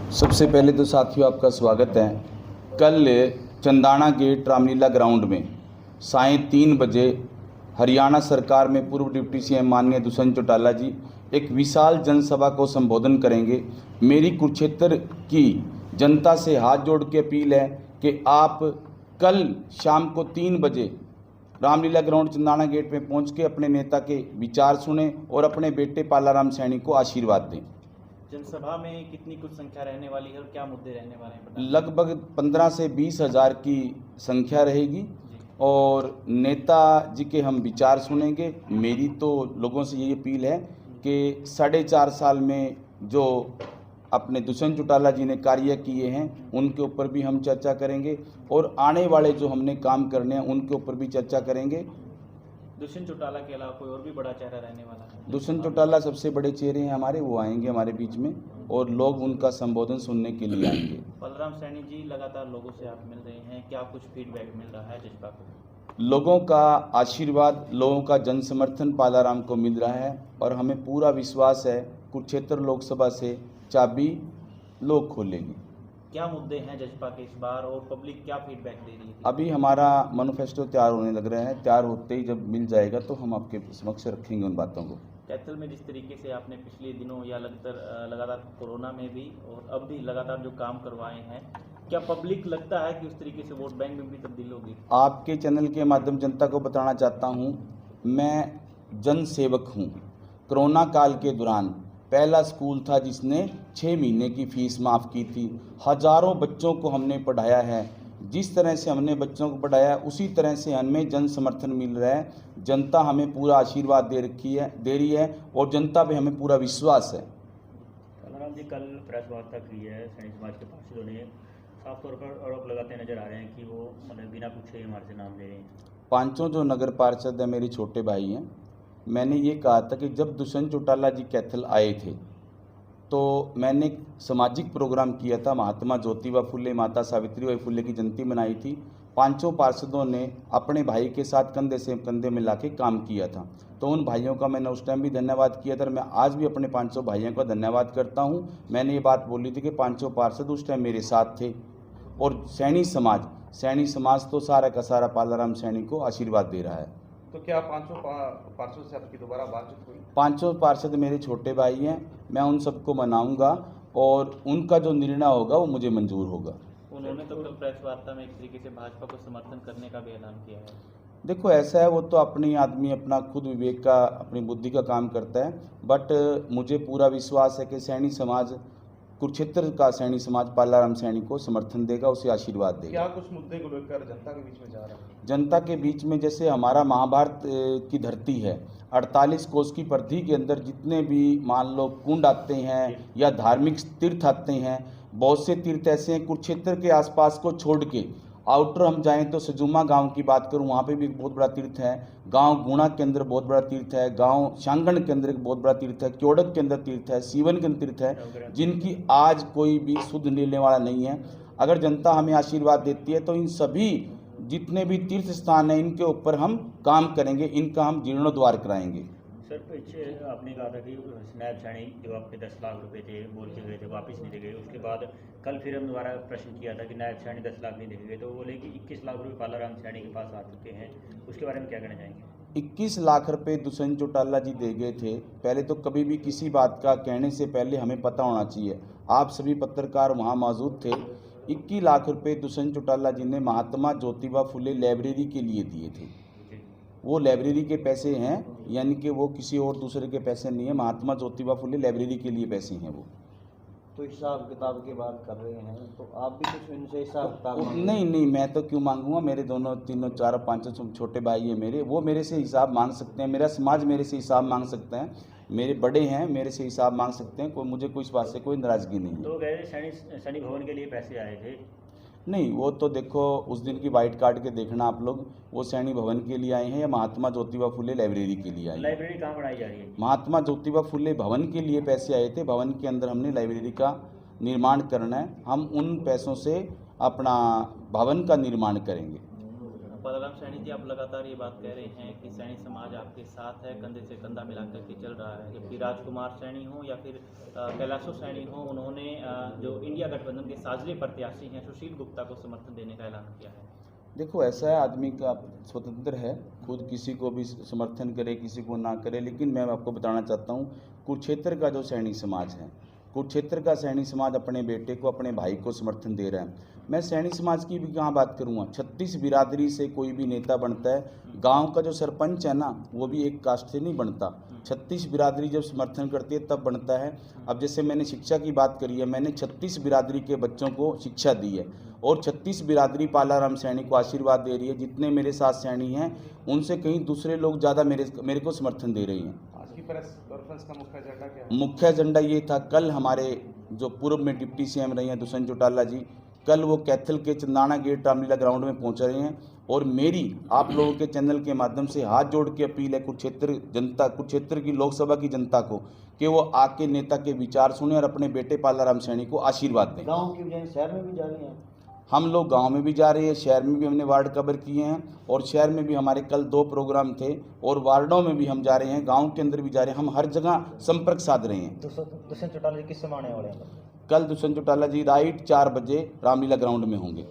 सबसे पहले तो साथियों आपका स्वागत है। कल चंदाना गेट रामलीला ग्राउंड में सायं 3 बजे हरियाणा सरकार में पूर्व डिप्टी सीएम माननीय दुष्यंत चौटाला जी एक विशाल जनसभा को संबोधन करेंगे। मेरी कुरुक्षेत्र की जनता से हाथ जोड़ के अपील है कि आप कल शाम को 3 बजे रामलीला ग्राउंड चंदाना गेट में पहुंच के अपने नेता के विचार सुने और अपने बेटे पालाराम सैनी को आशीर्वाद दें। जनसभा में कितनी कुछ संख्या रहने वाली है और क्या मुद्दे रहने वाले हैं? लगभग 15 से 20 हज़ार की संख्या रहेगी और नेता जी के हम विचार सुनेंगे। मेरी तो लोगों से यही अपील है कि 4.5 साल में जो अपने दुष्यंत चौटाला जी ने कार्य किए हैं उनके ऊपर भी हम चर्चा करेंगे और आने वाले जो हमने काम करने हैं उनके ऊपर भी चर्चा करेंगे। दुष्यंत चौटाला के अलावा कोई और भी बड़ा चेहरा रहने वाला है? दुष्यंत चौटाला सबसे बड़े चेहरे हैं हमारे, वो आएंगे हमारे बीच में और लोग उनका संबोधन सुनने के लिए आएंगे। पालाराम सैनी जी, लगातार लोगों से आप मिल रहे हैं, क्या कुछ फीडबैक मिल रहा है जज्बा को? लोगों का आशीर्वाद, लोगों का जन समर्थन पालाराम को मिल रहा है और हमें पूरा विश्वास है कुरुक्षेत्र लोकसभा से चाबी लोग खोलेंगे। क्या मुद्दे हैं जज्बा के इस बार और पब्लिक क्या फीडबैक दे रही है? अभी हमारा मैनिफेस्टो तैयार होने लग रहा है, तैयार होते ही जब मिल जाएगा तो हम आपके समक्ष रखेंगे उन बातों को। कैथल में जिस तरीके से आपने पिछले दिनों या लगातार कोरोना में भी और अब भी लगातार जो काम करवाए हैं, क्या पब्लिक लगता है कि उस तरीके से वोट बैंक में भी तब्दील होगी? आपके चैनल के माध्यम जनता को बताना चाहता हूँ, मैं जन सेवक हूँ। कोरोना काल के दौरान पहला स्कूल था जिसने 6 महीने की फ़ीस माफ़ की थी। हज़ारों बच्चों को हमने पढ़ाया है। जिस तरह से हमने बच्चों को पढ़ाया उसी तरह से हमें जन समर्थन मिल रहा है। जनता हमें पूरा आशीर्वाद दे रही है और जनता पे हमें पूरा विश्वास है। पालाराम जी, कल प्रेस वार्ता की है, सैनी समाज के पार्षदों ने साफ तौर पर आरोप लगाते नजर आ रहे हैं कि वो बिना पूछे हमारे से नाम ले रहे हैं। 5 जो नगर पार्षद हैं मेरे छोटे भाई हैं। मैंने ये कहा था कि जब दुष्यंत चौटाला जी कैथल आए थे तो मैंने एक सामाजिक प्रोग्राम किया था, महात्मा ज्योतिबा फुले माता सावित्रीबाई फुले की जयंती मनाई थी। 5 पार्षदों ने अपने भाई के साथ कंधे से कंधे मिला के काम किया था, तो उन भाइयों का मैंने उस टाइम भी धन्यवाद किया था और मैं आज भी अपने 500 भाइयों का धन्यवाद करता हूँ। मैंने ये बात बोली थी कि 5 पार्षद उस टाइम मेरे साथ थे और सैनी समाज तो सारा का सारा पालाराम सैनी को आशीर्वाद दे रहा है। तो क्या 500 पार्षद से आपकी दोबारा बातचीत हुई? 5 पार्षद मेरे छोटे भाई हैं, मैं उन सबको मनाऊंगा और उनका जो निर्णय होगा वो मुझे मंजूर होगा। उन्होंने तो कल प्रेस वार्ता में एक तरीके से भाजपा को समर्थन करने का भी ऐलान किया है। देखो ऐसा है, वो तो अपनी आदमी अपना खुद विवेक का अपनी बुद्धि का काम करता है, बट मुझे पूरा विश्वास है कि सैनी समाज, कुरुक्षेत्र का सैनी समाज पालाराम सैनी को समर्थन देगा, उसे आशीर्वाद देगा। क्या कुछ मुद्दे को लेकर जनता के बीच में जा रहा है? जनता के बीच में जैसे हमारा महाभारत की धरती है, 48 कोस की परिधि के अंदर जितने भी मान लो कुंड आते हैं या धार्मिक तीर्थ आते हैं, बहुत से तीर्थ ऐसे हैं कुरुक्षेत्र के आसपास को छोड़ के आउटर हम जाएं तो सजुमा गांव की बात करूं, वहाँ पे भी एक बहुत बड़ा तीर्थ है। गांव गुणा के अंदर बहुत बड़ा तीर्थ है, गांव शांगण के अंदर एक बहुत बड़ा तीर्थ है, क्योड़क के अंदर तीर्थ है, सीवन के अंदर तीर्थ है, जिनकी आज कोई भी सुध लेने वाला नहीं है। अगर जनता हमें आशीर्वाद देती है तो इन सभी जितने भी तीर्थ स्थान हैं इनके ऊपर हम काम करेंगे, इनका हम जीर्णोद्धार कराएंगे। सर, पीछे आपने कहा था कि नायब सैनी जो आपके 10 लाख रुपए थे बोल के गए थे वापस नहीं दे गए, उसके बाद कल फिर हम दोबारा प्रश्न किया था कि नायब सैनी 10 लाख नहीं दे गए, तो बोले कि 21 लाख रुपए पालाराम सैनी के पास आ चुके हैं, उसके बारे में क्या कहना चाहेंगे? 21 लाख रुपए दुष्यंत चौटाला जी दे गए थे। पहले तो कभी भी किसी बात का कहने से पहले हमें पता होना चाहिए, आप सभी पत्रकार वहाँ मौजूद थे। 21 लाख रुपए दुष्यंत चौटाला जी ने महात्मा ज्योतिबा फुले लाइब्रेरी के लिए दिए थे। वो लाइब्रेरी के पैसे हैं, यानी कि वो किसी और दूसरे के पैसे नहीं है, महात्मा ज्योतिबा फुले लाइब्रेरी के लिए पैसे हैं वो। तो हिसाब किताब की बात कर रहे हैं तो आप भी कुछ इनसे हिसाब किताब? नहीं, मैं तो क्यों मांगूंगा, मेरे दोनों 3 4 5 छोटे भाई हैं मेरे, वो मेरे से हिसाब मांग सकते हैं, मेरा समाज मेरे से हिसाब मांग सकता है, मेरे बड़े हैं मेरे से हिसाब मांग सकते हैं, कोई मुझे कोई इस बात से कोई नाराज़गी नहीं है। तो गए सैनी भवन के लिए पैसे आए थे? नहीं, वो तो देखो उस दिन की वाइट कार्ड के देखना आप लोग, वो सैनी भवन के लिए आए हैं या महात्मा ज्योतिबा फुले लाइब्रेरी के लिए आए हैं? लाइब्रेरी कहाँ बनाई जा रही है? महात्मा ज्योतिबा फुले भवन के लिए पैसे आए थे, भवन के अंदर हमने लाइब्रेरी का निर्माण करना है, हम उन पैसों से अपना भवन का निर्माण करेंगे। पालाराम सैनी जी, आप लगातार ये बात कह रहे हैं कि सैनी समाज आपके साथ है, कंधे से कंधा मिलाकर के चल रहा है, जबकि राजकुमार सैनी हो या फिर कैलाशो सैनी हो, उन्होंने जो इन इंडिया गठबंधन के साझले प्रत्याशी हैं सुशील गुप्ता को समर्थन देने का ऐलान किया है। देखो, ऐसा है, आदमी का स्वतंत्र है, खुद किसी को भी समर्थन करे, किसी को ना करे, लेकिन मैं आपको बताना चाहता हूँ, कुरुक्षेत्र का जो सैनिक समाज है, कुरुक्षेत्र का सैनिक समाज अपने बेटे को, अपने भाई को समर्थन दे रहा है। मैं सैनिक समाज की भी कहाँ बात करूँगा, 36 बिरादरी से कोई भी नेता बनता है, गांव का जो सरपंच है ना, वो भी एक कास्ट से नहीं बनता, 36 बिरादरी जब समर्थन करती है तब बनता है। अब जैसे मैंने शिक्षा की बात करी है, मैंने 36 बिरादरी के बच्चों को शिक्षा दी है और 36 बिरादरी पालाराम सैनी को आशीर्वाद दे रही है। जितने मेरे साथ सैनी हैं उनसे कहीं दूसरे लोग ज़्यादा मेरे को समर्थन दे रही हैं। आज की प्रेस कॉन्फ्रेंस का मुख्य एजेंडा क्या है? मुख्य एजेंडा ये था, कल हमारे जो पूर्व में डिप्टी सीएम रही हैं दुष्यंत चौटाला जी, कल वो कैथल के चंदाना गेट रामलीला ग्राउंड में पहुंच रहे हैं और मेरी आप लोगों के चैनल के माध्यम से हाथ जोड़ के अपील है कुरुक्षेत्र जनता, कुरुक्षेत्र की लोकसभा की जनता को, कि वो आके नेता के विचार सुने और अपने बेटे पालाराम सैनी को आशीर्वाद दें। गांव की बजाय शहर में भी जा रही हैं? हम लोग गांव में भी जा रहे हैं, शहर में भी हमने वार्ड कवर किए हैं और शहर में भी हमारे कल 2 प्रोग्राम थे और वार्डों में भी हम जा रहे हैं, गांव के अंदर भी जा रहे हैं, हम हर जगह संपर्क साध रहे हैं। दुष्यंत चौटाला जी किस समय आने वाले हैं? कल दुष्यंत चौटाला जी राइट 4 बजे रामलीला ग्राउंड में होंगे।